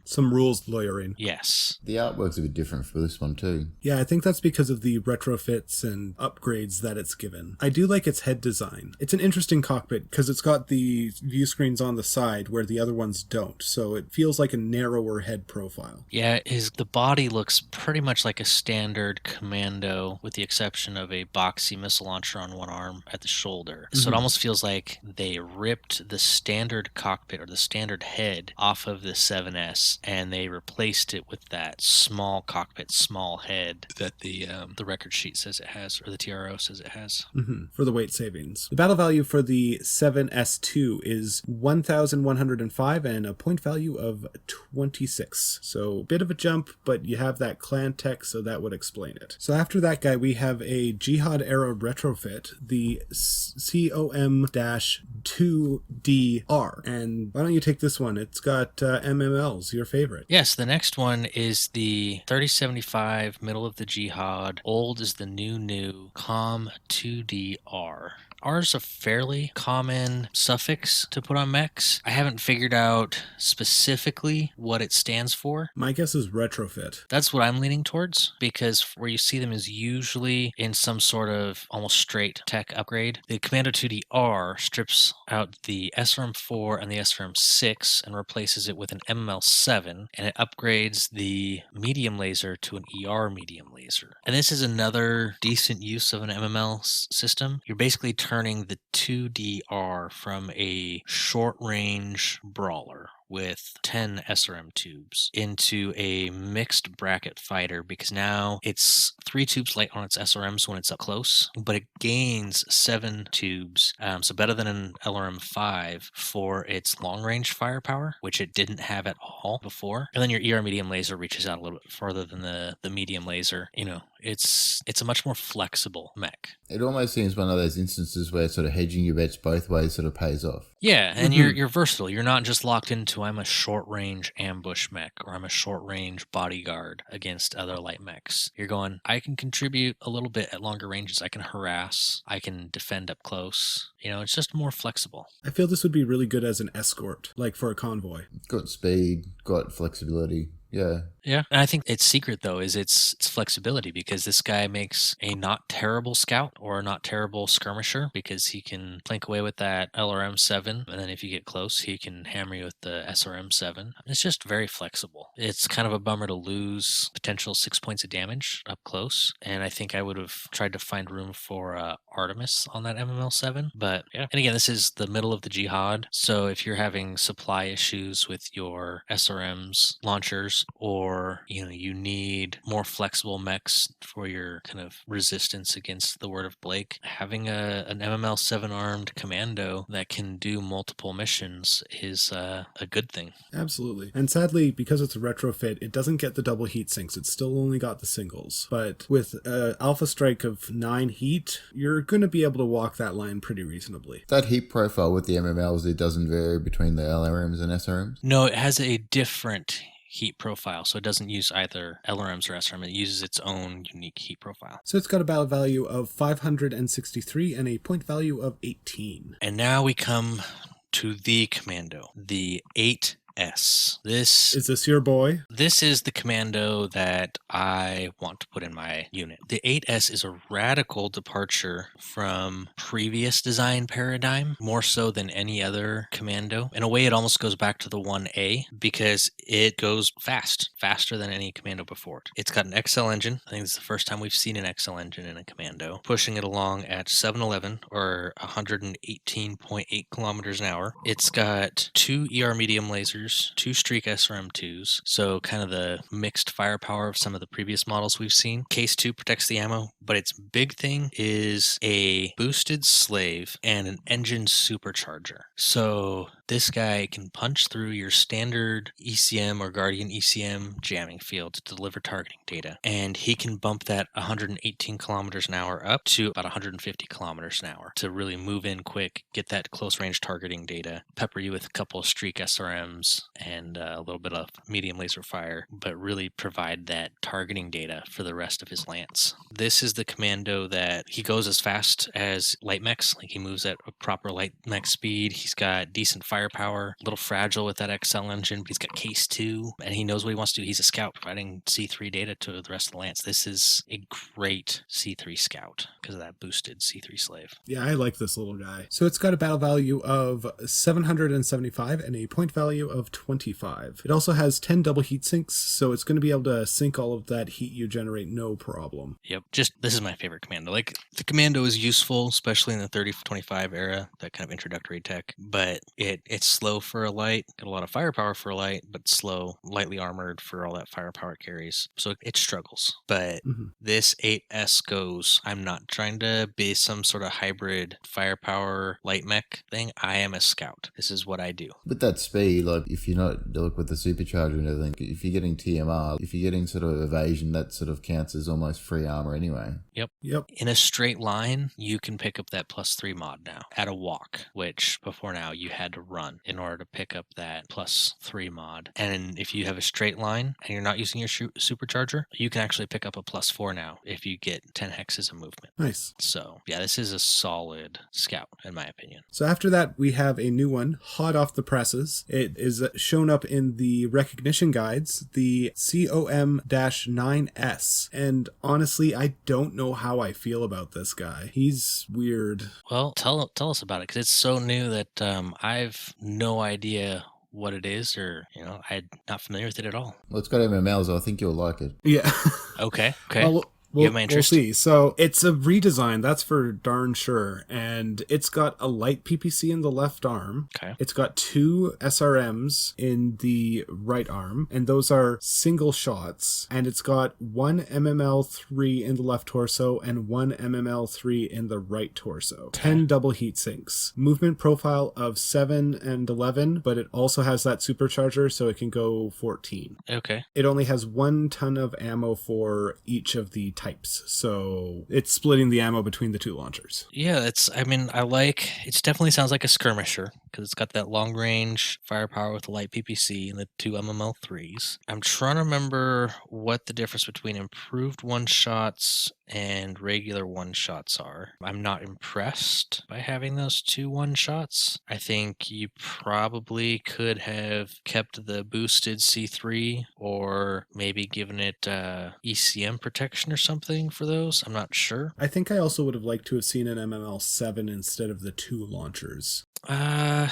Some rules lawyering. Yes. The artwork's a bit different for this one too. Yeah, I think that's because of the retrofits and upgrades that it's given. I do like its head design. It's an interesting cockpit because it's got the view screens on the side where the other ones don't, so it feels like a narrower head profile. Yeah, the body looks pretty much like a standard Commando, with the exception of a boxy missile launcher on one arm at the shoulder. So it almost feels like they ripped the standard cockpit or the standard head off of the 7S, and they replaced it with that small cockpit, small head that the record sheet says it has, or the TRO says it has. For the weight savings. The battle value for the 7S2 is 1,105 and a point value of 26. So a bit of a jump, but you have that clan tech, so that would explain it. So after that guy, we have a Jihad era retrofit, the COM-2DR. And why don't you take this one? It's got MMLs, your favorite. Yes, the next one is the 3075 Middle of the Jihad. Old is the new COM-2DR. R is a fairly common suffix to put on mechs. I haven't figured out specifically what it stands for. My guess is retrofit. That's what I'm leaning towards, because where you see them is usually in some sort of almost straight tech upgrade. The Commando 2DR strips out the SRM-4 and the SRM-6 and replaces it with an MML-7, and it upgrades the medium laser to an ER medium laser. And this is another decent use of an MML system. You're basically turning the 2DR from a short-range brawler with 10 SRM tubes into a mixed bracket fighter, because now it's 3 tubes light on its SRMs when it's up close, but it gains 7 tubes, so better than an LRM-5 for its long-range firepower, which it didn't have at all before. And then your ER medium laser reaches out a little bit further than the medium laser. You know, it's a much more flexible mech. It almost seems one of those instances where sort of hedging your bets both ways sort of pays off. Yeah, and you're versatile. You're not just locked into I'm a short-range ambush mech or I'm a short-range bodyguard against other light mechs. You're going, I can contribute a little bit at longer ranges. I can harass. I can defend up close. You know, it's just more flexible. I feel this would be really good as an escort, like for a convoy. Got speed, got flexibility. Yeah. Yeah. And I think its secret, though, is its flexibility, because this guy makes a not terrible scout or a not terrible skirmisher, because he can plink away with that LRM-7, and then if you get close, he can hammer you with the SRM-7. It's just very flexible. It's kind of a bummer to lose potential 6 points of damage up close, and I think I would have tried to find room for Artemis on that MML-7, but yeah. And again, this is the middle of the Jihad, so if you're having supply issues with your SRMs, launchers, or you need more flexible mechs for your kind of resistance against the Word of Blake, having an MML-7 armed commando that can do multiple missions is a good thing. Absolutely. And sadly, because it's a retrofit, it doesn't get the double heat sinks. It's still only got the singles. But with Alpha Strike of 9 heat, you're going to be able to walk that line pretty reasonably. That heat profile with the MMLs, it doesn't vary between the LRMs and SRMs? No, it has a different heat profile, so it doesn't use either LRMs or SRM. It uses its own unique heat profile. So it's got a battle value of 563 and a point value of 18. And now we come to the Commando, the 8 8S. Is this your boy? This is the commando that I want to put in my unit. The 8S is a radical departure from previous design paradigm, more so than any other commando. In a way, it almost goes back to the 1A because it goes faster than any commando before it. It's got an XL engine. I think it's the first time we've seen an XL engine in a commando, pushing it along at 711 or 118.8 kilometers an hour. It's got 2 ER medium lasers, 2 Streak SRM2s, so kind of the mixed firepower of some of the previous models we've seen. Case 2 protects the ammo, but its big thing is a boosted slave and an engine supercharger. So this guy can punch through your standard ECM or Guardian ECM jamming field to deliver targeting data, and he can bump that 118 kilometers an hour up to about 150 kilometers an hour to really move in quick, get that close range targeting data, pepper you with a couple of Streak SRMs and a little bit of medium laser fire, but really provide that targeting data for the rest of his lance. This is the commando that he goes as fast as light mechs, like he moves at a proper light mech speed. He's got decent firepower, a little fragile with that XL engine, but he's got case 2, and he knows what he wants to do. He's a scout providing C3 data to the rest of the lance. This is a great C3 scout because of that boosted C3 slave. Yeah, I like this little guy. So it's got a battle value of 775 and a point value of 25. It also has 10 double heat sinks, so it's going to be able to sink all of that heat you generate no problem. Yep, this is my favorite commando. Like, the commando is useful, especially in the 30-25 era, that kind of introductory tech, but it's slow for a light, got a lot of firepower for a light, but slow, lightly armored for all that firepower it carries. So it struggles. But this 8S goes, I'm not trying to be some sort of hybrid firepower light mech thing. I am a scout. This is what I do. With that speed, like if you're not like with the supercharger and everything, if you're getting TMR, if you're getting sort of evasion, that sort of counts as almost free armor anyway. Yep. In a straight line, you can pick up that +3 mod now at a walk, which before now you had to run in order to pick up that +3 mod. And if you have a straight line and you're not using your supercharger, you can actually pick up a +4 now if you get 10 hexes of movement. Nice. So yeah, this is a solid scout in my opinion. So after that, we have a new one, hot off the presses. It is shown up in the recognition guides, the COM-9S. And honestly, I don't know how I feel about this guy. He's weird. Well, tell us about it, because it's so new that I've no idea what it is, or I'm not familiar with it at all. Well, it's got MMLs, so I think you'll like it. Yeah. Okay. We'll see. So it's a redesign, that's for darn sure. And it's got a light PPC in the left arm. Okay. It's got 2 SRMs in the right arm, and those are single shots. And it's got 1 MML3 in the left torso and 1 MML3 in the right torso. 10 double heat sinks. Movement profile of 7 and 11, but it also has that supercharger, so it can go 14. Okay. It only has 1 ton of ammo for each of the types, so it's splitting the ammo between the 2 launchers. Yeah, it definitely sounds like a skirmisher, because it's got that long range firepower with the light PPC and the 2 MML3s. I'm trying to remember what the difference between improved one-shots and regular one-shots are. I'm not impressed by having those 2 one-shots. I think you probably could have kept the boosted C3 or maybe given it ECM protection or something for those. I'm not sure. I think I also would have liked to have seen an MML7 instead of the 2 launchers. I'm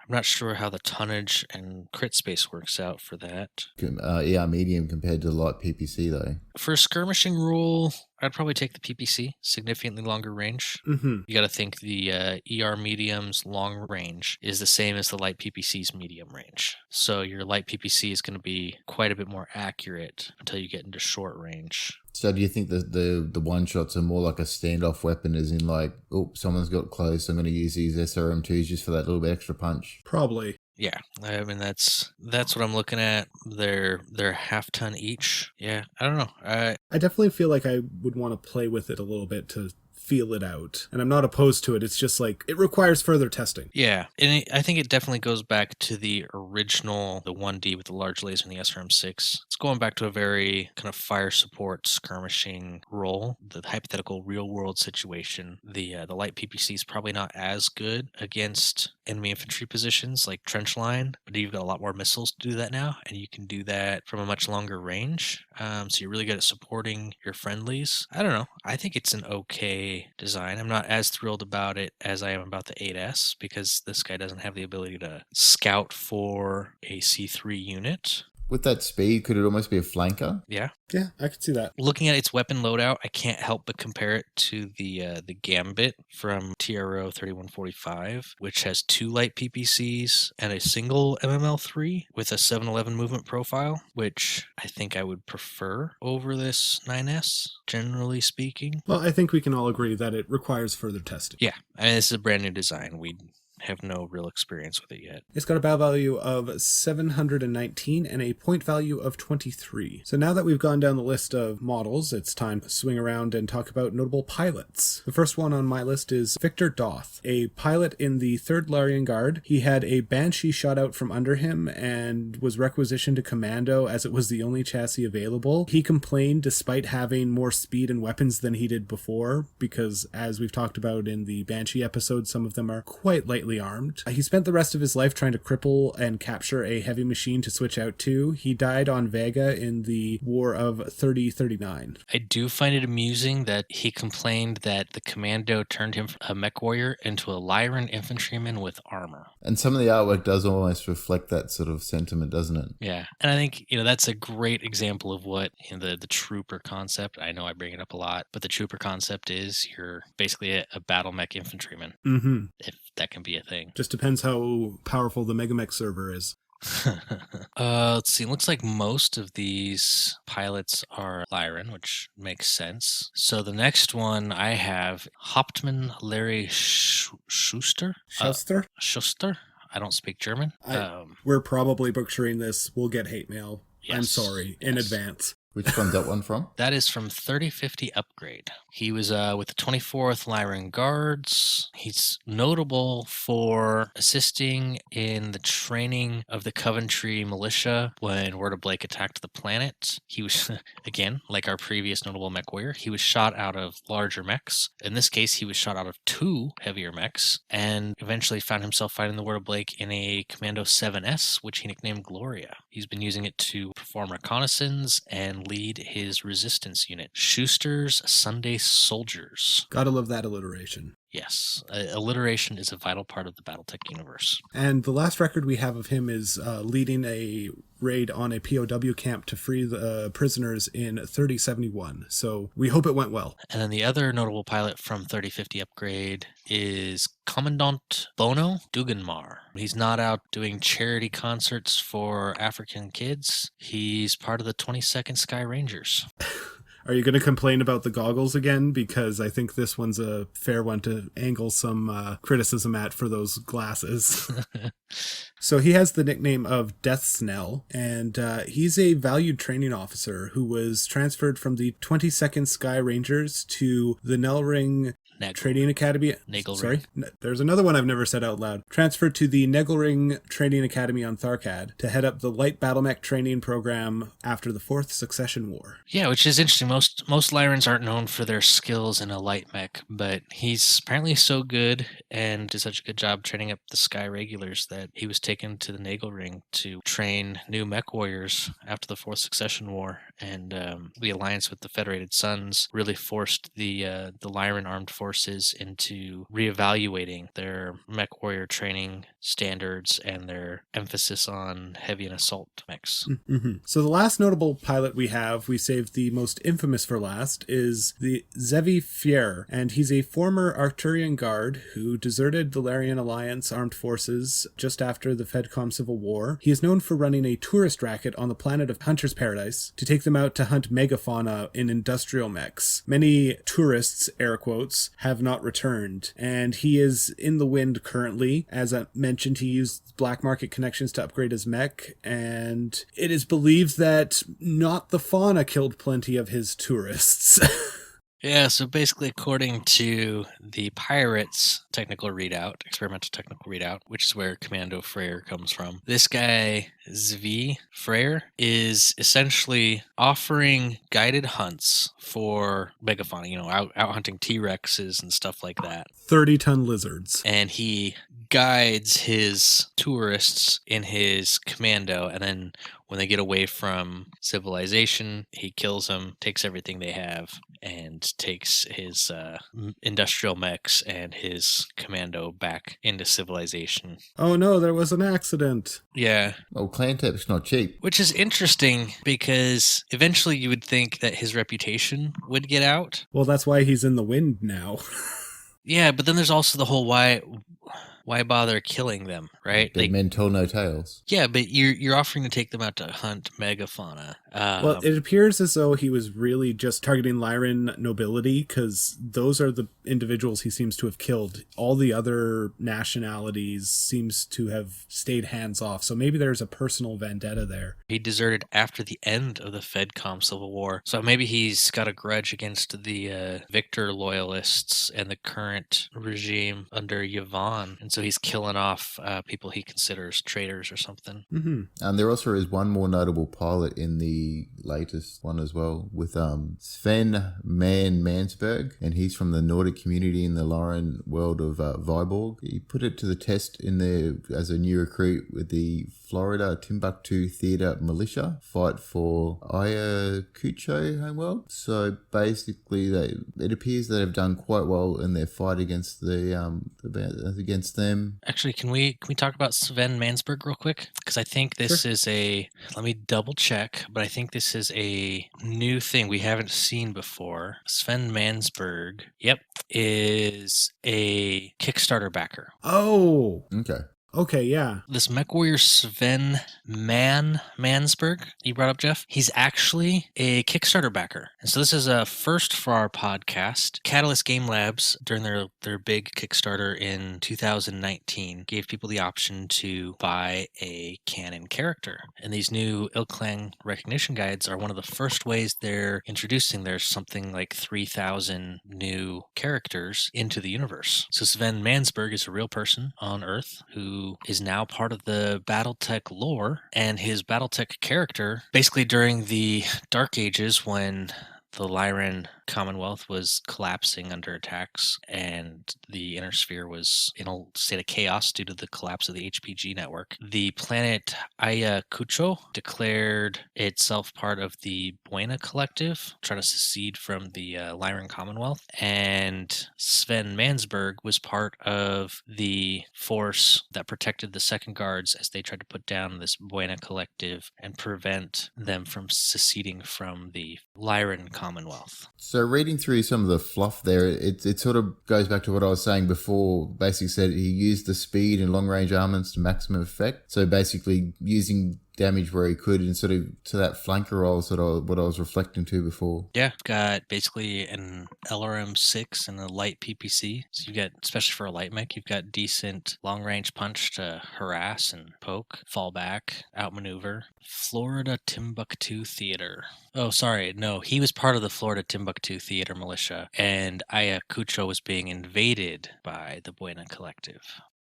not sure how the tonnage and crit space works out for that. Medium compared to the light PPC though. For a skirmishing rule, I'd probably take the PPC, significantly longer range. Mm-hmm. You got to think the ER medium's long range is the same as the light PPC's medium range. So your light PPC is going to be quite a bit more accurate until you get into short range. So do you think that the one-shots are more like a standoff weapon, as in like, oh, someone's got close, I'm going to use these SRM2s just for that little bit extra punch? Probably. Yeah, I mean that's what I'm looking at. They're half ton each. Yeah, I don't know. I definitely feel like I would want to play with it a little bit to feel it out, and I'm not opposed to it. It's just like it requires further testing. Yeah, and I think it definitely goes back to the original, the 1D with the large laser and the SRM6. It's going back to a very kind of fire support skirmishing role. The hypothetical real world situation, the light PPC is probably not as good against enemy infantry positions like trench line, but you've got a lot more missiles to do that now, and you can do that from a much longer range. So you're really good at supporting your friendlies. I don't know. I think it's an okay design. I'm not as thrilled about it as I am about the 8S because this guy doesn't have the ability to scout for a C3 unit. With that speed, could it almost be a flanker? Yeah. Yeah, I could see that. Looking at its weapon loadout, I can't help but compare it to the Gambit from TRO 3145, which has 2 light PPCs and a single MML3 with a 711 movement profile, which I think I would prefer over this 9S, generally speaking. Well, I think we can all agree that it requires further testing. Yeah, and this is a brand new design. We have no real experience with it yet. It's got a battle value of 719 and a point value of 23. So now that we've gone down the list of models, it's time to swing around and talk about notable pilots. The first one on my list is Victor Doth, a pilot in the 3rd Larian Guard. He had a Banshee shot out from under him and was requisitioned to Commando as it was the only chassis available. He complained despite having more speed and weapons than he did before, because as we've talked about in the Banshee episode, some of them are quite lightly armed. He spent the rest of his life trying to cripple and capture a heavy machine to switch out to. He died on Vega in the War of 3039. I do find it amusing that he complained that the Commando turned him from a mech warrior into a Lyran infantryman with armor. And some of the artwork does almost reflect that sort of sentiment, doesn't it? Yeah, and I think that's a great example of what the trooper concept. I know I bring it up a lot, but the trooper concept is you're basically a battle mech infantryman. Mm-hmm. If that can be a thing. Just depends how powerful the Megamech server is. Let's see. It looks like most of these pilots are Lyran, which makes sense. So the next one I have Hauptmann Larry Schuster. Schuster. I don't speak German. We're probably butchering this. We'll get hate mail. Yes, I'm sorry in advance. Which one's that one from? That is from 3050 Upgrade. He was with the 24th Lyran Guards. He's notable for assisting in the training of the Coventry militia when Word of Blake attacked the planet. He was, again, like our previous notable mech warrior, he was shot out of larger mechs. In this case, he was shot out of 2 heavier mechs and eventually found himself fighting the Word of Blake in a Commando 7S, which he nicknamed Gloria. He's been using it to perform reconnaissance and lead his resistance unit, Schuster's Sunday Soldiers. Gotta love that alliteration. Yes, alliteration is a vital part of the Battletech universe. And the last record we have of him is leading a raid on a POW camp to free the prisoners in 3071. So we hope it went well. And then the other notable pilot from 3050 Upgrade is Commandant Bono Duganmar. He's not out doing charity concerts for African kids. He's part of the 22nd Sky Rangers. Are you going to complain about the goggles again? Because I think this one's a fair one to angle some criticism at for those glasses. So he has the nickname of Death Snell, and he's a valued training officer who was transferred from the 22nd Sky Rangers to the Nelring Training Academy. Sorry, there's another one I've never said out loud. Transferred to the Negelring Training Academy on Tharkad to head up the light battlemech training program after the 4th Succession War. Yeah, which is interesting. Most Lyrans aren't known for their skills in a light mech, but he's apparently so good and did such a good job training up the Sky Regulars that he was taken to the Nagelring to train new mech warriors after the 4th Succession War. And the alliance with the Federated Suns really forced the Lyran armed forces into reevaluating their mech warrior training standards and their emphasis on heavy and assault mechs. Mm-hmm. So the last notable pilot we saved the most infamous for last, is the Zevi Fier, and he's a former Arcturian guard who deserted the Larian Alliance armed forces just after the Fedcom Civil War. He is known for running a tourist racket on the planet of Hunter's Paradise to take them out to hunt megafauna in industrial mechs. Many tourists, air quotes, have not returned, and he is in the wind currently. As I mentioned, he used black market connections to upgrade his mech, and it is believed that not the fauna killed plenty of his tourists. Yeah, so basically according to the Pirates experimental technical readout, which is where Commando Freyr comes from, this guy, Zvi Freyr, is essentially offering guided hunts for megafauna, out hunting T-Rexes and stuff like that. 30-ton lizards. And he guides his tourists in his commando, and then when they get away from civilization, he kills them, takes everything they have, and takes his industrial mechs and his commando back into civilization. Oh no, there was an accident. Yeah. Well, clan tap's not cheap. Which is interesting because eventually you would think that his reputation would get out. Well, that's why he's in the wind now. Yeah, but then there's also the whole why bother killing them, right? Dead men tell no tales. Yeah, but you're offering to take them out to hunt megafauna. Well, it appears as though he was really just targeting Lyran nobility, because those are the individuals he seems to have killed. All the other nationalities seems to have stayed hands off, so maybe there's a personal vendetta there. He deserted after the end of the FedCom Civil War, so maybe he's got a grudge against the Victor loyalists and the current regime under Yvonne, and so he's killing off people he considers traitors or something. Mm-hmm. And there also is one more notable pilot in the latest one as well, with Sven Mansburg, and he's from the Nordic community in the Lyran world of Viborg. He put it to the test in there as a new recruit with the Florida Timbuktu Theater Militia fight for Ayacucho homeworld. So basically, it appears they have done quite well in their fight against against them. Actually, can we talk about Sven Mansburg real quick? Because I think this is let me double check, but I think this is a new thing we haven't seen before. Sven Mansburg, is a Kickstarter backer. Oh! Okay. Okay, yeah. This mech warrior Sven Mansburg, you brought up, Geoff, he's actually a Kickstarter backer. And so this is a first for our podcast. Catalyst Game Labs, during their big Kickstarter in 2019, gave people the option to buy a canon character. And these new Ilklang recognition guides are one of the first ways they're introducing there's something like 3,000 new characters into the universe. So Sven Mansburg is a real person on Earth who is now part of the Battletech lore, and his Battletech character, basically during the Dark Ages when the Lyran Commonwealth was collapsing under attacks and the Inner Sphere was in a state of chaos due to the collapse of the HPG network, the planet Ayacucho declared itself part of the Buena Collective, trying to secede from the Lyran Commonwealth, and Sven Mansburg was part of the force that protected the Second Guards as they tried to put down this Buena Collective and prevent them from seceding from the Lyran Commonwealth. So reading through some of the fluff there, it sort of goes back to what I was saying before. Basically said he used the speed and long-range armaments to maximum effect. So basically using damage where he could, and sort of to that flanker role, sort of what I was reflecting to before. Yeah, got basically an LRM-6 and a light PPC. So you got, especially for a light mech, you've got decent long-range punch to harass and poke, fall back, outmaneuver. Florida Timbuktu Theater. Oh, sorry, no, he was part of the Florida Timbuktu Theater militia, and Ayacucho was being invaded by the Buena Collective.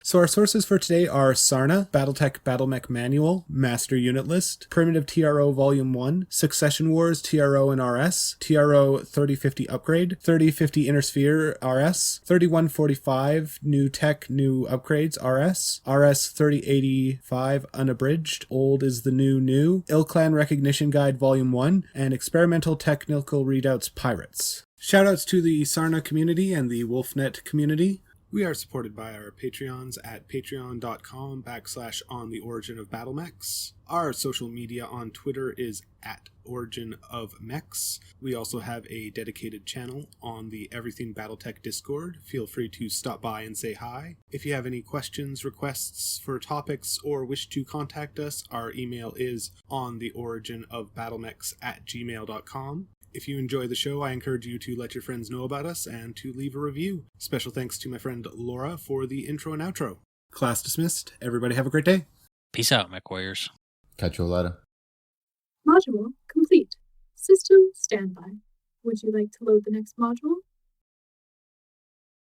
So our sources for today are Sarna, Battletech Battlemech Manual, Master Unit List, Primitive TRO Volume 1, Succession Wars TRO and RS, TRO 3050 Upgrade, 3050 Inner Sphere RS, 3145 New Tech New Upgrades RS, RS 3085 Unabridged, Old is the New, Ilklan Recognition Guide Volume 1, and Experimental Technical Readouts Pirates. Shoutouts to the Sarna community and the Wolfnet community. We are supported by our Patreons at patreon.com/on the Origin of Battlemechs. Our social media on Twitter is at Origin of Mechs. We also have a dedicated channel on the Everything Battletech Discord. Feel free to stop by and say hi. If you have any questions, requests for topics, or wish to contact us, our email is ontheoriginofbattlemechs@gmail.com. If you enjoy the show, I encourage you to let your friends know about us and to leave a review. Special thanks to my friend Laura for the intro and outro. Class dismissed. Everybody have a great day. Peace out, mech warriors. Catch you later. Module complete. System standby. Would you like to load the next module?